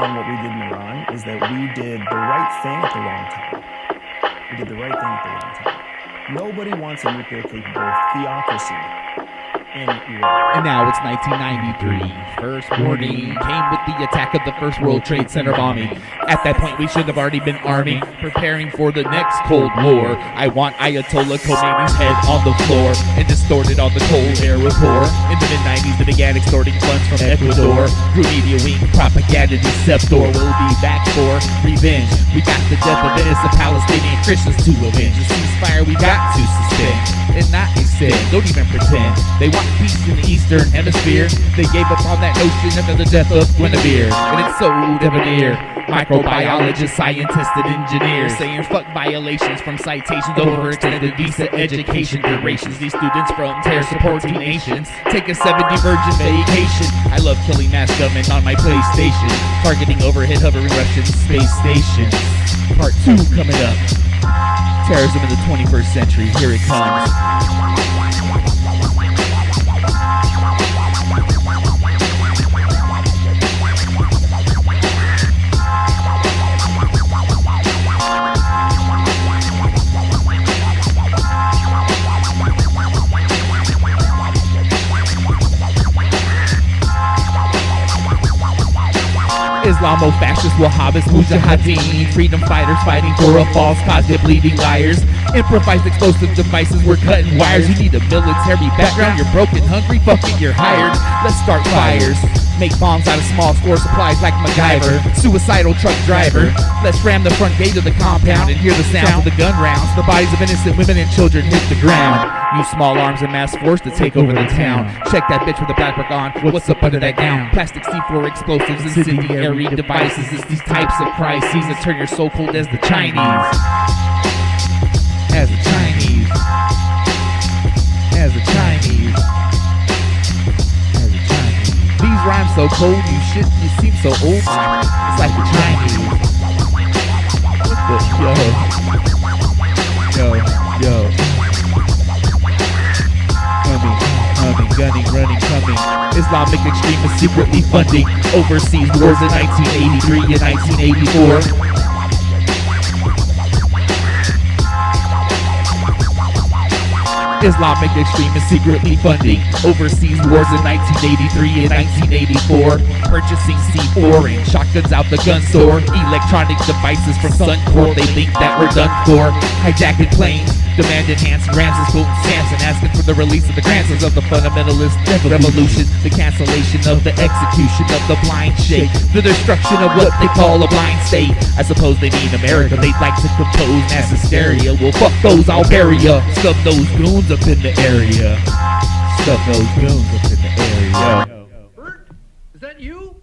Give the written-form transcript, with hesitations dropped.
Iran what we did in Iran is that we did the right thing at the wrong time. We did the right thing at the wrong time. Nobody wants a nuclear-capable theocracy in Iran. And now it's 1993. First warning came with the attack of the first World Trade Center bombing. At that point, we should have already been arming, preparing for the next Cold War. I want Ayatollah Khomeini's head on the floor and distorted on the Cold Air rapport. In the mid-90s, they began extorting funds from Ecuador. Through media wing propaganda deceptor, we'll be back for revenge. We got the death of innocent Palestinian Christians to avenge. A ceasefire we got to suspend and not extend. Don't even pretend they want peace in the Eastern Hemisphere. They gave up on that notion after the death of Guinevere, and it's so debonair. Microbiologists, scientists, and engineers saying fuck violations from citations over extended visa education durations. These students from terror-supporting nations take a 70-virgin vacation. I love killing mass gunmen on my PlayStation, targeting overhead hovering Russian space stations. Part 2 coming up. Terrorism in the 21st century. Here it comes. Islamo-fascist, Wahhabist, Mujahideen, freedom fighters fighting for a false cause, they're bleeding liars. Improvised explosive devices, we're cutting wires. You need a military background, you're broken, hungry, fuck it, you're hired. Let's start fires, make bombs out of small store supplies like MacGyver. Suicidal truck driver, let's ram the front gate of the compound and hear the sound of the gun rounds. The bodies of innocent women and children hit the ground. Use small arms and mass force to take over the town. Check that bitch with the black book on, what's up under that gown? Plastic C4 explosives, incendiary devices. It's these types of crises that turn your soul cold as the Chinese. As the Chinese. As the Chinese. As the Chinese. These rhymes so cold, you seem so old. It's like the Chinese. What the, yo. Gunning, running, coming. Islamic extremists secretly funding overseas wars in 1983 and 1984. Islamic extremists secretly funding overseas wars in 1983 and 1984. Purchasing C4 and shotguns out the gun store. Electronic devices from Suncorp, they think that we're done for. Hijacking planes, demanding Hanson Ramses, quoting Samson, asking for the release of the grandsons of the fundamentalist revolution. The cancellation of the execution of the blind sheikh. The destruction of what they call a blind state. I suppose they mean America, they'd like to compose mass hysteria. Well, fuck those, I'll bury ya. Stuff those goons up in the area. Stuff those goons up in the area. Bert, is that you?